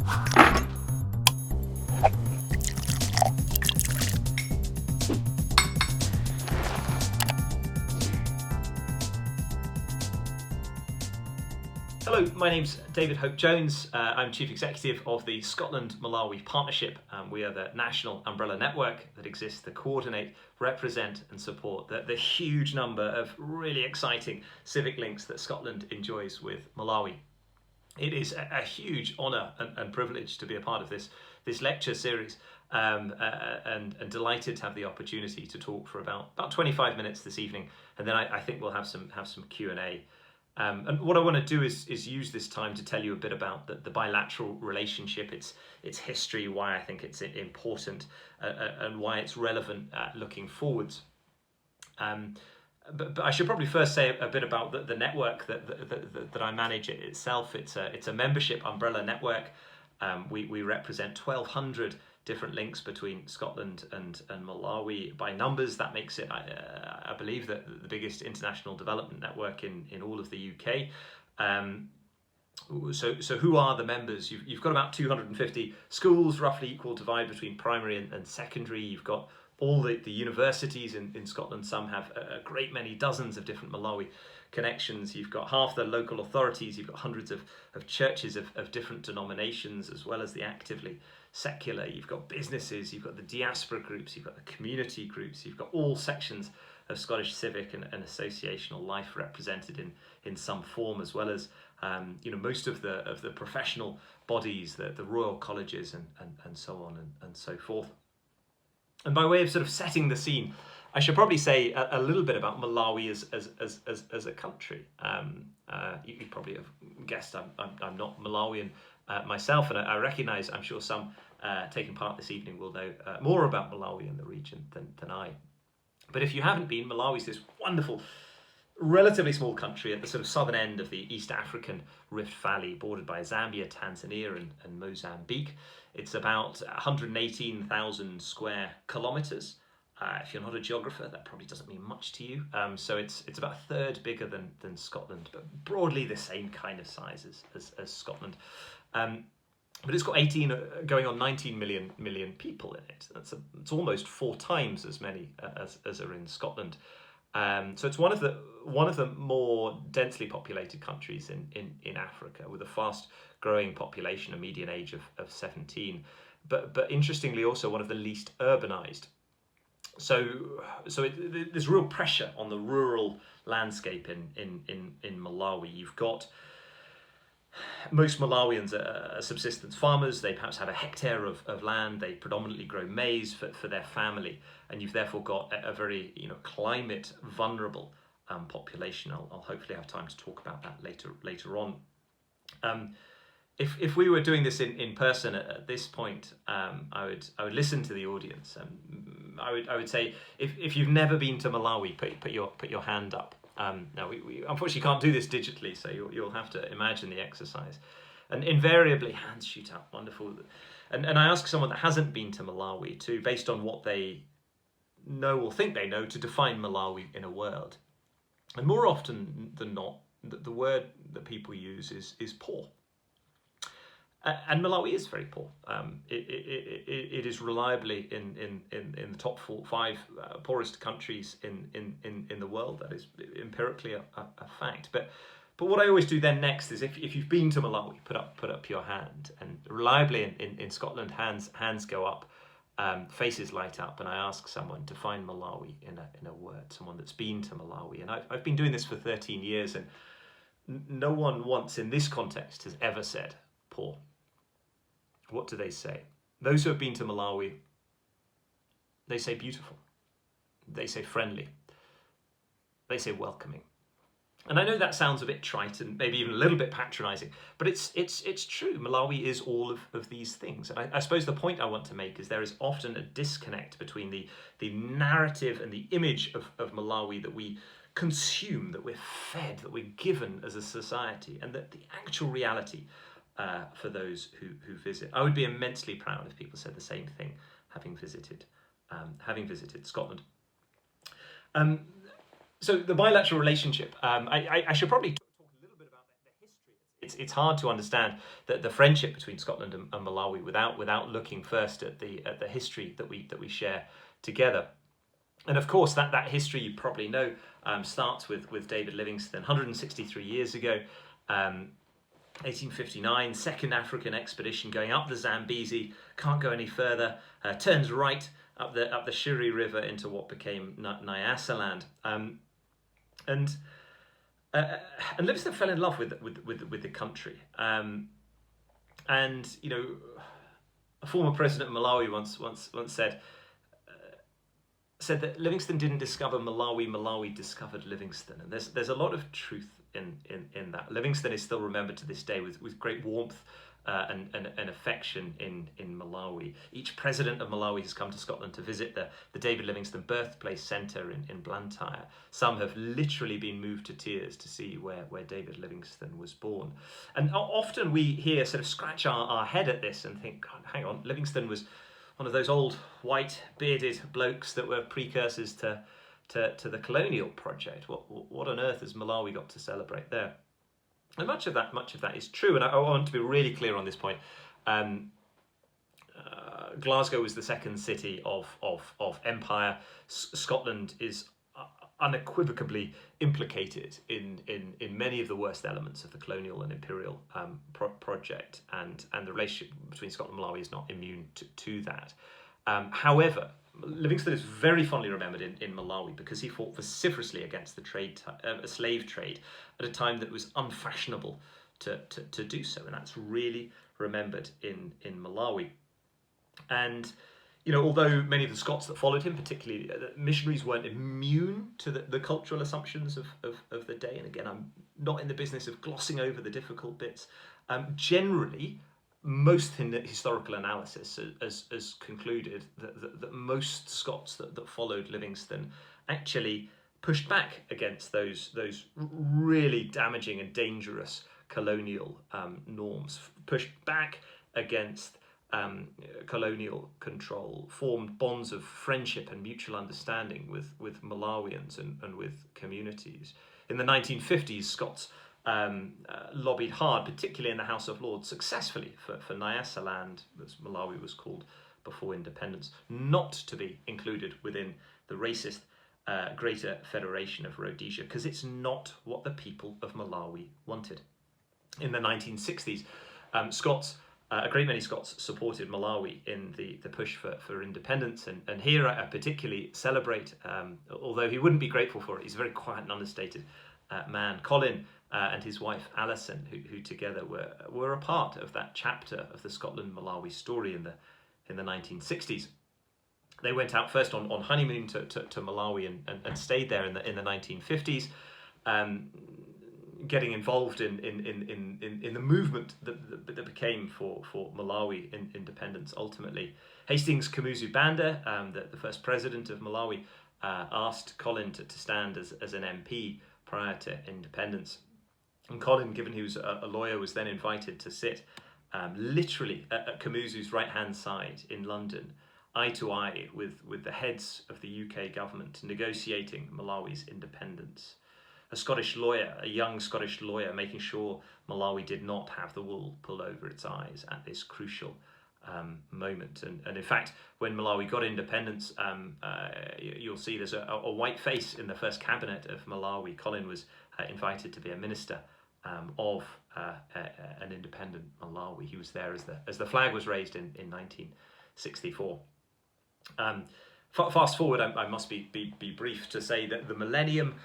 Hello, my name's David Hope-Jones. I'm Chief Executive of the Scotland Malawi Partnership. We are the national umbrella network that exists to coordinate, represent and support the huge number of really exciting civic links that Scotland enjoys with Malawi. It is a huge honour and privilege to be a part of this lecture series, and delighted to have the opportunity to talk for about 25 minutes this evening, and then I think we'll have some Q&A. And what I want to do is use this time to tell you a bit about the bilateral relationship, its history, why I think it's important, and why it's relevant looking forwards. But I should probably first say a bit about the network that I manage itself. It's a membership umbrella network. We represent 1,200 different links between Scotland and Malawi. By numbers, that makes it, I believe, the biggest international development network in all of the UK. So who are the members? You've got about 250 schools, roughly equal divide between primary and secondary. You've got all the universities in Scotland. Some have a great many, dozens of different Malawi connections. You've got half the local authorities. You've got hundreds of churches of different denominations, as well as the actively secular. You've got businesses, you've got the diaspora groups, you've got the community groups, you've got all sections of Scottish civic and associational life represented in some form, as well as most of the professional bodies, the royal colleges and so on and so forth. And by way of sort of setting the scene, I should probably say a little bit about Malawi as a country. You probably have guessed I'm not Malawian myself, and I recognise, I'm sure some taking part this evening will know more about Malawi and the region than I. But if you haven't been, Malawi is this wonderful, relatively small country at the sort of southern end of the East African Rift Valley, bordered by Zambia, Tanzania and Mozambique. It's about 118,000 square kilometres. If you're not a geographer, that probably doesn't mean much to you. So it's about a third bigger than Scotland, but broadly the same kind of size as Scotland. But it's got 18 going on 19 million people in it. It's almost 4 times as many as are in Scotland. So it's one of the more densely populated countries in Africa, with a fast growing population, a median age of 17, but interestingly also one of the least urbanized. So there's real pressure on the rural landscape in Malawi. You've got most Malawians are subsistence farmers. They perhaps have a hectare of land. They predominantly grow maize for their family, and you've therefore got a very climate vulnerable population. I'll hopefully have time to talk about that later on. If we were doing this in person at this point, I would listen to the audience. I would say if you've never been to Malawi, put your hand up. Now we unfortunately can't do this digitally, so you'll have to imagine the exercise. And invariably hands shoot up. Wonderful. And I ask someone that hasn't been to Malawi to, based on what they know or think they know, to define Malawi in a word. And more often than not, the word that people use is poor. And Malawi is very poor. It is reliably in the top 5 poorest countries in the world. That is empirically a fact. But what I always do then next is, if you've been to Malawi, put up your hand. And reliably in Scotland, hands go up, faces light up, and I ask someone to find Malawi in a word. Someone that's been to Malawi, and I've been doing this for 13 years, and no one once in this context has ever said poor. What do they say? Those who have been to Malawi, they say beautiful. They say friendly. They say welcoming. And I know that sounds a bit trite and maybe even a little bit patronizing, but it's true. Malawi is all of these things. And I suppose the point I want to make is there is often a disconnect between the narrative and the image of Malawi that we consume, that we're fed, that we're given as a society, and that the actual reality for those who visit. I would be immensely proud if people said the same thing, having visited Scotland. So the bilateral relationship, I should probably talk a little bit about the history. it's hard to understand the friendship between Scotland and Malawi without looking first at the history that we share together. And of course, that history, you probably know, starts with David Livingstone 163 years ago, 1859, second African expedition going up the Zambezi, can't go any further, turns right up the Shiri River into what became Nyasaland, and Livingstone fell in love with the country, and you know, a former president of Malawi once said that Livingstone didn't discover Malawi, Malawi discovered Livingstone, and there's a lot of truth in that. Livingstone is still remembered to this day with great warmth and affection in Malawi. Each president of Malawi has come to Scotland to visit the David Livingstone Birthplace Centre in Blantyre. Some have literally been moved to tears to see where David Livingstone was born. And often we here sort of scratch our head at this and think, God, hang on, Livingstone was one of those old white bearded blokes that were precursors to the colonial project. What on earth has Malawi got to celebrate there? And much of that is true, and I want to be really clear on this point. Glasgow was the second city of empire. Scotland is unequivocally implicated in many of the worst elements of the colonial and imperial project, and the relationship between Scotland and Malawi is not immune to that. However, Livingstone is very fondly remembered in Malawi because he fought vociferously against the slave trade at a time that was unfashionable to do so, and that's really remembered in Malawi. And you know, although many of the Scots that followed him, particularly missionaries, weren't immune to the cultural assumptions of the day, and again, I'm not in the business of glossing over the difficult bits, generally, most historical analysis has concluded that most Scots that followed Livingstone actually pushed back against those really damaging and dangerous colonial norms, pushed back against colonial control, formed bonds of friendship and mutual understanding with Malawians and with communities. In the 1950s, Scots lobbied hard, particularly in the House of Lords, successfully for Nyasaland, as Malawi was called before independence, not to be included within the racist Greater Federation of Rhodesia, because it's not what the people of Malawi wanted. In the 1960s, a great many Scots supported Malawi in the push for independence, and here I particularly celebrate, although he wouldn't be grateful for it, he's a very quiet and understated man, Colin and his wife Alison, who together were a part of that chapter of the Scotland-Malawi story in the 1960s. They went out first on honeymoon to Malawi and stayed there in the 1950s, getting involved in the movement that became for Malawi independence ultimately. Hastings Kamuzu Banda, the first president of Malawi, asked Colin to stand as an MP prior to independence. And Colin, given he was a lawyer, was then invited to sit literally at Kamuzu's right-hand side in London, eye to eye with the heads of the UK government negotiating Malawi's independence. A Scottish lawyer, a young Scottish lawyer, making sure Malawi did not have the wool pulled over its eyes at this crucial moment. And in fact, when Malawi got independence, you'll see there's a white face in the first cabinet of Malawi. Colin was invited to be a minister of an independent Malawi. He was there as the flag was raised in 1964. Fast forward, I must be brief to say that the millennium,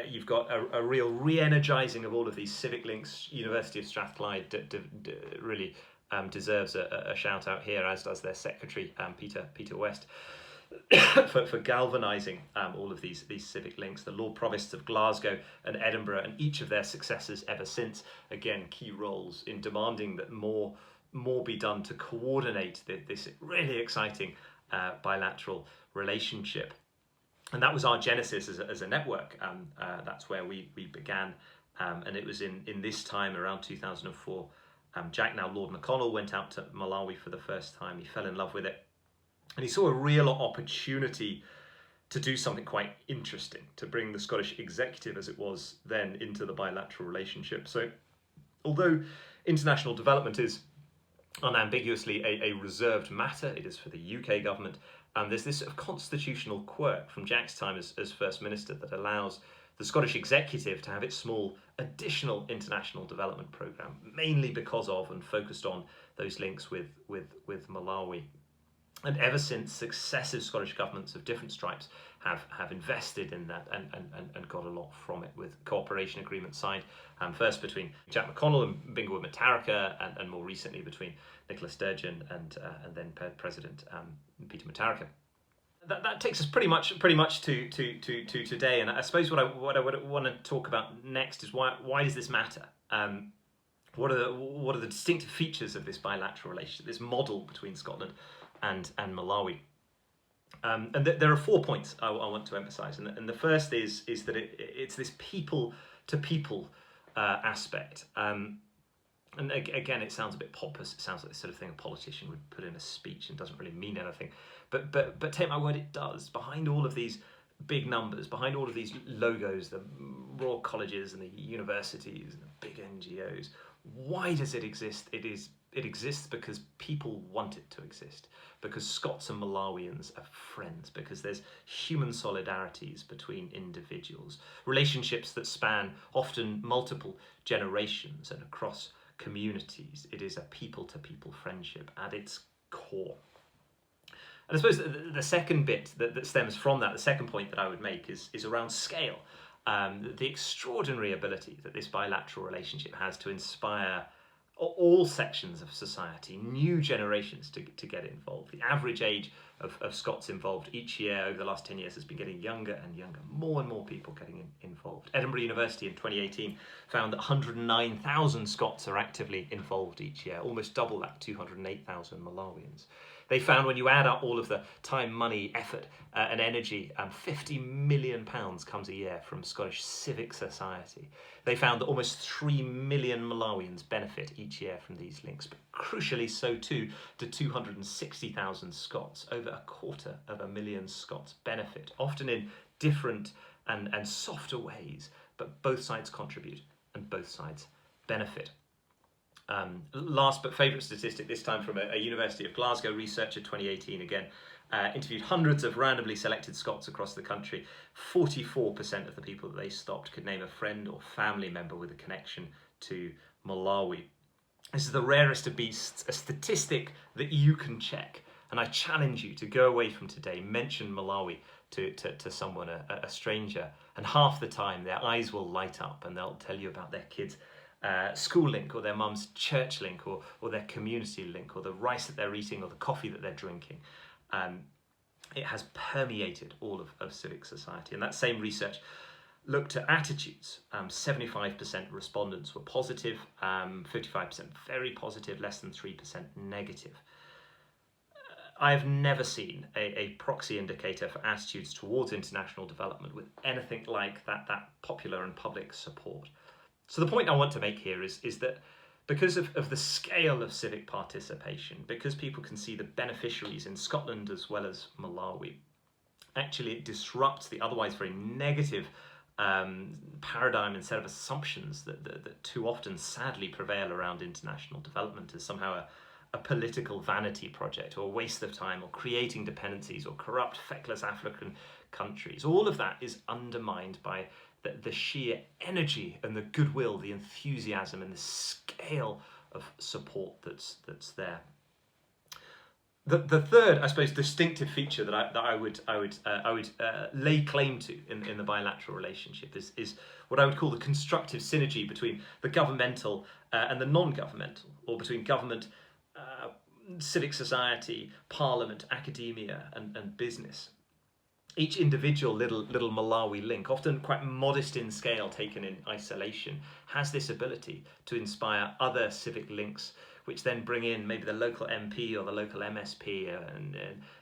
you've got a real re-energising of all of these civic links. University of Strathclyde really deserves a shout out here, as does their secretary, Peter West, for galvanising all of these civic links. The Lord Provosts of Glasgow and Edinburgh, and each of their successors ever since, again, key roles in demanding that more be done to coordinate this really exciting bilateral relationship. And that was our genesis as a network. That's where we began, and it was in this time around 2004. Jack, now Lord McConnell, went out to Malawi for the first time. He fell in love with it, and he saw a real opportunity to do something quite interesting, to bring the Scottish executive, as it was then, into the bilateral relationship. So Although international development is unambiguously a reserved matter, it is for the UK government, there's this sort of constitutional quirk from Jack's time as First Minister that allows the Scottish Executive to have its small additional international development programme, mainly because of and focused on those links with Malawi. And ever since, successive Scottish governments of different stripes have invested in that and got a lot from it, with cooperation agreements signed, first between Jack McConnell and Bingu Mutharika, and more recently between Nicola Sturgeon and then President Peter Mutharika. That takes us pretty much to today, and I suppose what I want to talk about next is why does this matter? What are the distinctive features of this bilateral relationship, this model between Scotland and Malawi? And there are 4 points I want to emphasise, and the first is that it's this people to people aspect. And again, it sounds a bit pompous. It sounds like the sort of thing a politician would put in a speech and doesn't really mean anything. But take my word, it does. Behind all of these big numbers, behind all of these logos, the royal colleges and the universities and the big NGOs, why does it exist? It exists because people want it to exist, because Scots and Malawians are friends, because there's human solidarities between individuals, relationships that span often multiple generations and across communities. It is a people-to-people friendship at its core. And I suppose the second bit that stems from that, the second point that I would make is around scale. The extraordinary ability that this bilateral relationship has to inspire all sections of society, new generations to get involved. The average age of Scots involved each year over the last 10 years has been getting younger and younger, more and more people getting involved. Edinburgh University in 2018 found that 109,000 Scots are actively involved each year, almost double that, 208,000 Malawians. They found when you add up all of the time, money, effort and energy, £50 million comes a year from Scottish civic society. They found that almost 3 million Malawians benefit each year from these links, but crucially so too do 260,000 Scots. Over 250,000 Scots benefit, often in different and softer ways, but both sides contribute and both sides benefit. Last but favourite statistic, this time from a University of Glasgow researcher, 2018 again, interviewed hundreds of randomly selected Scots across the country. 44% of the people that they stopped could name a friend or family member with a connection to Malawi. This is the rarest of beasts, a statistic that you can check. And I challenge you to go away from today, mention Malawi to someone, a stranger, and half the time their eyes will light up and they'll tell you about their kids' school link, or their mum's church link, or their community link, or the rice that they're eating, or the coffee that they're drinking. It has permeated all of civic society. And that same research looked at attitudes. 75% respondents were positive, 55% very positive, less than 3% negative. I have never seen a proxy indicator for attitudes towards international development with anything like that popular and public support. So the point I want to make here is that because of the scale of civic participation, because people can see the beneficiaries in Scotland as well as Malawi, actually it disrupts the otherwise very negative paradigm and set of assumptions that too often sadly prevail around international development as somehow a political vanity project, or a waste of time, or creating dependencies, or corrupt, feckless African countries. All of that is undermined by the sheer energy and the goodwill, the enthusiasm and the scale of support that's there. The third, I suppose, distinctive feature that I would lay claim to in the bilateral relationship is what I would call the constructive synergy between the governmental and the non-governmental, or between government, civic society, parliament, academia and business. Each individual little Malawi link, often quite modest in scale, taken in isolation, has this ability to inspire other civic links, which then bring in maybe the local MP or the local MSP,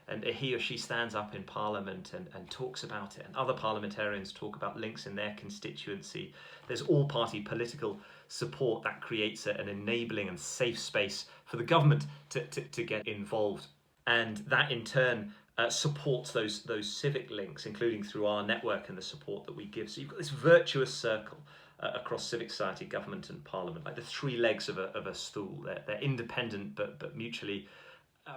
and he or she stands up in Parliament and talks about it, and other parliamentarians talk about links in their constituency. There's all-party political support that creates an enabling and safe space for the government to get involved, and that in turn supports those civic links, including through our network and the support that we give. So you've got this virtuous circle across civic society, government and parliament, like the three legs of a stool. They're independent but mutually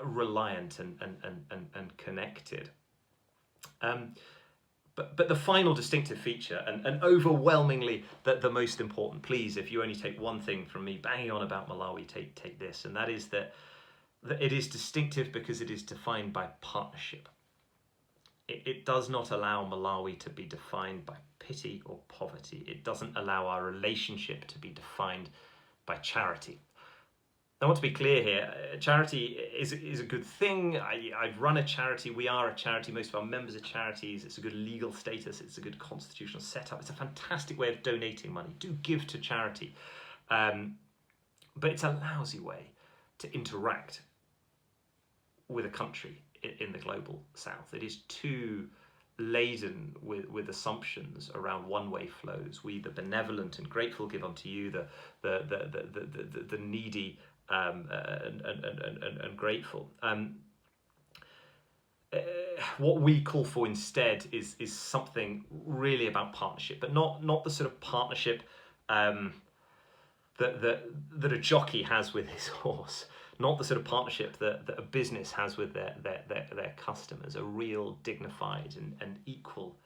reliant and connected. But the final distinctive feature, and overwhelmingly the most important, please, if you only take one thing from me banging on about Malawi, take this, and that is that it is distinctive because it is defined by partnership. It does not allow Malawi to be defined by pity or poverty. It doesn't allow our relationship to be defined by charity. I want to be clear here, charity is a good thing. I've run a charity, we are a charity, most of our members are charities, it's a good legal status, it's a good constitutional setup, it's a fantastic way of donating money. Do give to charity. But it's a lousy way to interact with a country in the global south. It is too laden with assumptions around one-way flows. We, the benevolent and grateful, give unto you, the needy and grateful. What we call for instead is something really about partnership, but not the sort of partnership that a jockey has with his horse, not the sort of partnership that a business has with their customers. A real dignified and equal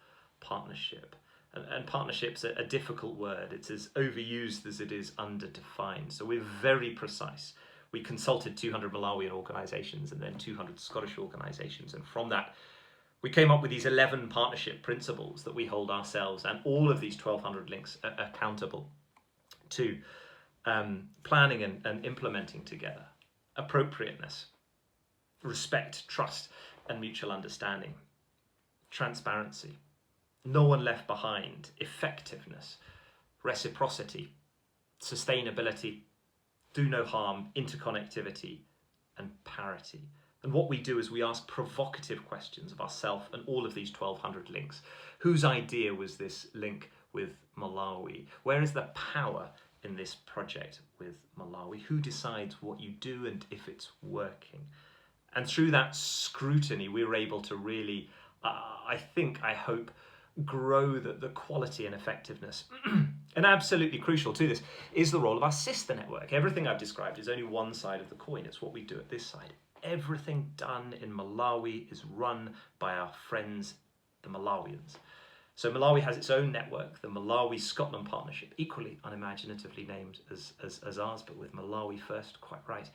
partnership. And partnership's a difficult word. It's as overused as it is underdefined. So we're very precise. We consulted 200 Malawian organisations and then 200 Scottish organisations. And from that, we came up with these 11 partnership principles that we hold ourselves and all of these 1,200 links accountable to planning and implementing together. Appropriateness, respect, trust, and mutual understanding. Transparency. No one left behind, effectiveness, reciprocity, sustainability, do no harm, interconnectivity, and parity. And what we do is we ask provocative questions of ourselves and all of these 1,200 links. Whose idea was this link with Malawi? Where is the power in this project with Malawi? Who decides what you do and if it's working? And through that scrutiny, we were able to really, I hope, grow the quality and effectiveness. And absolutely crucial to this is the role of our sister network. Everything I've described is only one side of the coin. It's what we do at this side. Everything done in Malawi is run by our friends, the Malawians. So Malawi has its own network, the Malawi-Scotland Partnership, equally unimaginatively named as ours, but with Malawi first, quite right.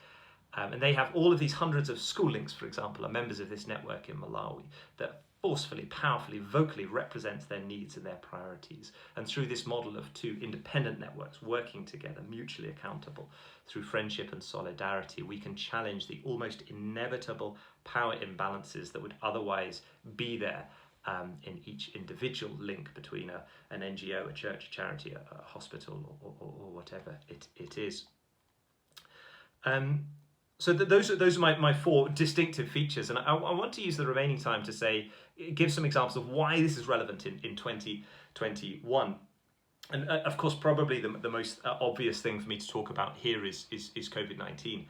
And they have all of these hundreds of school links, for example, are members of this network in Malawi that forcefully, powerfully, vocally represents their needs and their priorities. And through this model of two independent networks working together, mutually accountable, through friendship and solidarity, we can challenge the almost inevitable power imbalances that would otherwise be there in each individual link between an NGO, a church, a charity, a hospital, or whatever it is. So those are my four distinctive features, and I want to use the remaining time to give some examples of why this is relevant in 2021. And of course, probably the most obvious thing for me to talk about here is COVID-19.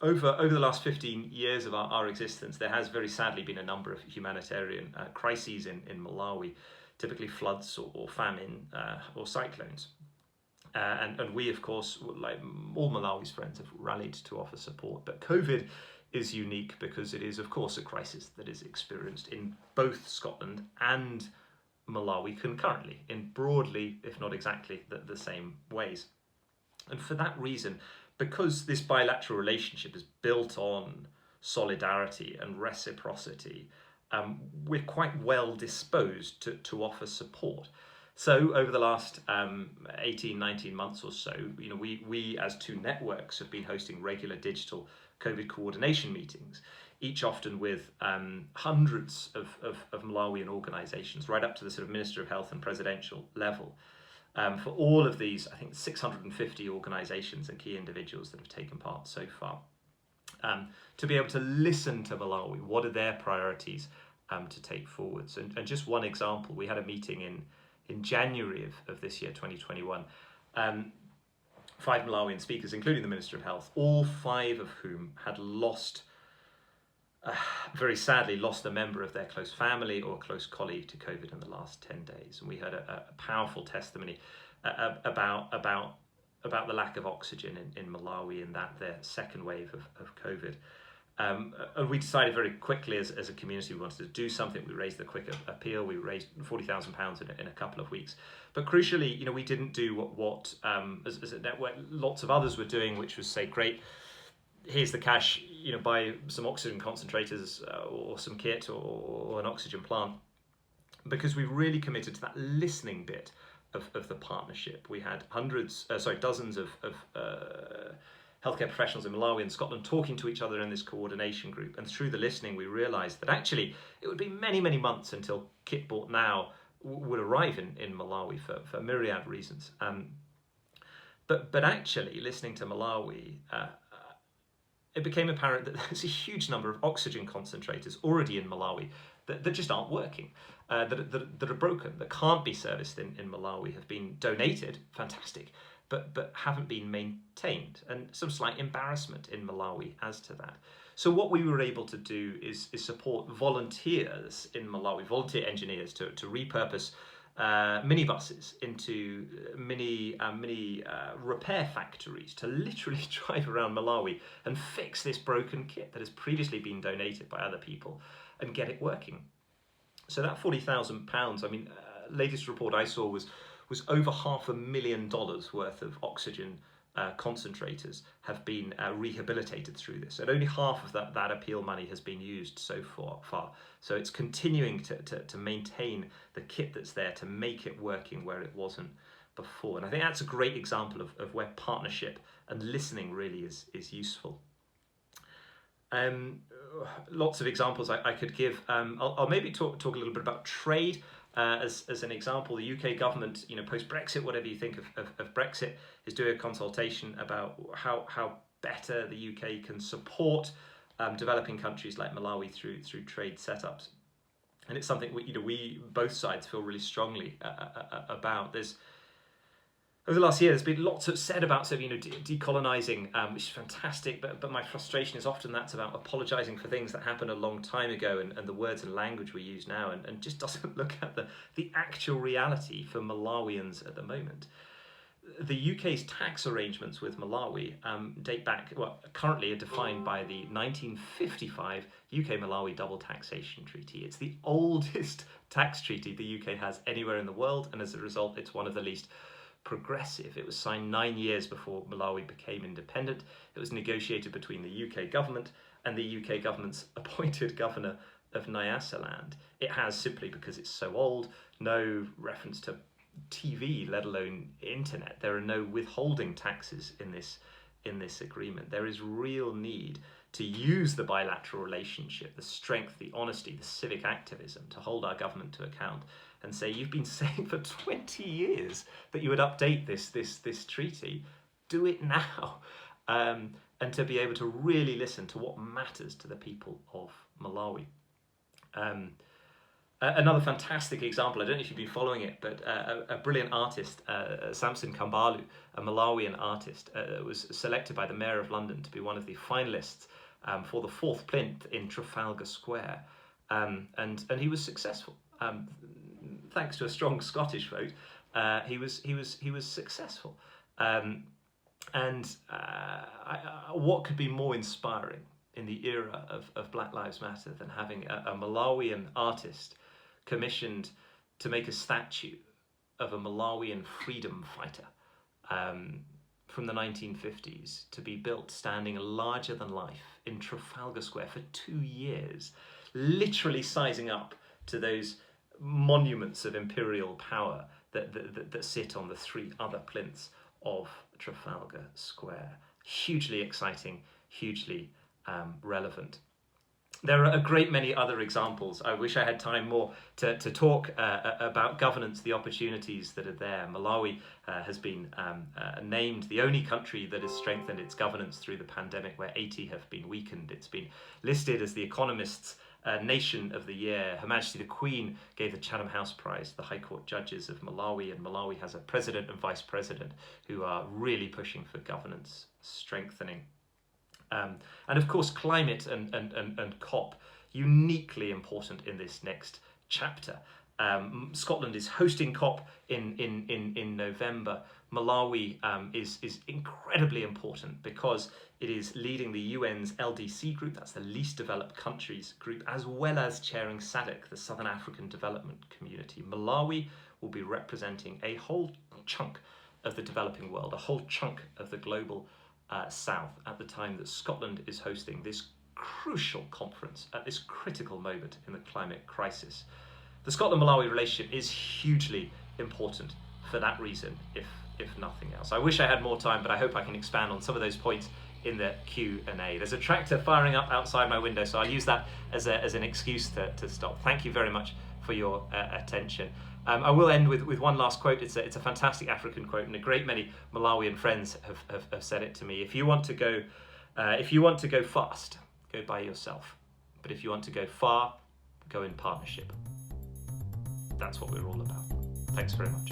Over the last 15 years of our existence, there has very sadly been a number of humanitarian crises in Malawi, typically floods or famine or cyclones. And we, of course, like all Malawi's friends, have rallied to offer support. But COVID is unique because it is, of course, a crisis that is experienced in both Scotland and Malawi concurrently, in broadly, if not exactly, the same ways. And for that reason, because this bilateral relationship is built on solidarity and reciprocity, we're quite well disposed to offer support. So over the last 18, 19 months or so, we as two networks have been hosting regular digital COVID coordination meetings, each often with hundreds of Malawian organisations, right up to the sort of Minister of Health and presidential level. For all of these, I think 650 organisations and key individuals that have taken part so far, to be able to listen to Malawi. What are their priorities to take forwards? And just one example, we had a meeting in January of this year, 2021, 5 Malawian speakers, including the Minister of Health, all 5 of whom had lost very sadly lost a member of their close family or close colleague to COVID in the last 10 days. And we heard a powerful testimony about the lack of oxygen in Malawi in their second wave of COVID. And we decided very quickly as a community we wanted to do something. We raised the quick appeal. We raised £40,000 in a couple of weeks. But crucially, we didn't do what as a network lots of others were doing, which was say, great, here's the cash, buy some oxygen concentrators or some kit or an oxygen plant. Because we really committed to that listening bit of the partnership. We had dozens of healthcare professionals in Malawi and Scotland talking to each other in this coordination group. And through the listening, we realised that actually it would be many, many months until kit bought now would arrive in Malawi for myriad reasons. But actually, listening to Malawi, it became apparent that there's a huge number of oxygen concentrators already in Malawi that just aren't working, that are broken, that can't be serviced in Malawi, have been donated, fantastic, but haven't been maintained, and some slight embarrassment in Malawi as to that. So what we were able to do is support volunteers in Malawi, volunteer engineers, to repurpose minibuses into mini repair factories to literally drive around Malawi and fix this broken kit that has previously been donated by other people and get it working. So that £40,000, latest report I saw was over $500,000 worth of oxygen concentrators have been rehabilitated through this, and only half of that appeal money has been used so far. So it's continuing to maintain the kit that's there to make it working where it wasn't before. And I think that's a great example of where partnership and listening really is useful. Lots of examples I could give. I'll maybe talk a little bit about trade. As an example, the UK government, post-Brexit, whatever you think of Brexit, is doing a consultation about how better the UK can support developing countries like Malawi through trade setups. And it's something we both sides feel really strongly about. Over the last year, there's been lots said about decolonising, which is fantastic, but my frustration is often that's about apologising for things that happened a long time ago, and the words and language we use now, and just doesn't look at the actual reality for Malawians at the moment. The UK's tax arrangements with Malawi date back, currently are defined by the 1955 UK-Malawi Double Taxation Treaty. It's the oldest tax treaty the UK has anywhere in the world, and as a result, it's one of the least progressive. It was signed 9 years before Malawi became independent. It was negotiated between the UK government and the UK government's appointed governor of Nyasaland. It has, simply because it's so old, no reference to TV, let alone internet. There are no withholding taxes in this agreement. There is real need to use the bilateral relationship, the strength, the honesty, the civic activism to hold our government to account and say, you've been saying for 20 years that you would update this treaty. Do it now. And to be able to really listen to what matters to the people of Malawi. Another fantastic example, I don't know if you've been following it, but a brilliant artist, Samson Kambalu, a Malawian artist, was selected by the Mayor of London to be one of the finalists for the 4th plinth in Trafalgar Square. And he was successful. Thanks to a strong Scottish vote, he was successful. What could be more inspiring in the era of Black Lives Matter than having a Malawian artist commissioned to make a statue of a Malawian freedom fighter from the 1950s to be built standing larger than life in Trafalgar Square for 2 years, literally sizing up to those monuments of imperial power that sit on the 3 other plinths of Trafalgar Square. Hugely exciting, hugely relevant. There are a great many other examples. I wish I had time more to talk about governance, the opportunities that are there. Malawi has been named the only country that has strengthened its governance through the pandemic, where 80 have been weakened. It's been listed as the Economist's Nation of the Year. Her Majesty the Queen gave the Chatham House Prize to the High Court judges of Malawi, and Malawi has a president and vice president who are really pushing for governance strengthening. And of course, climate and COP, uniquely important in this next chapter. Scotland is hosting COP in November. Malawi is incredibly important because it is leading the UN's LDC group, that's the least developed countries group, as well as chairing SADC, the Southern African Development Community. Malawi will be representing a whole chunk of the developing world, a whole chunk of the global south, at the time that Scotland is hosting this crucial conference at this critical moment in the climate crisis. The Scotland-Malawi relationship is hugely important for that reason, if nothing else. I wish I had more time, but I hope I can expand on some of those points in the Q&A. There's a tractor firing up outside my window, so I'll use that as an excuse to stop. Thank you very much for your attention. I will end with one last quote. It's a fantastic African quote, and a great many Malawian friends have said it to me. If you want to go fast, go by yourself. But if you want to go far, go in partnership. That's what we're all about. Thanks very much.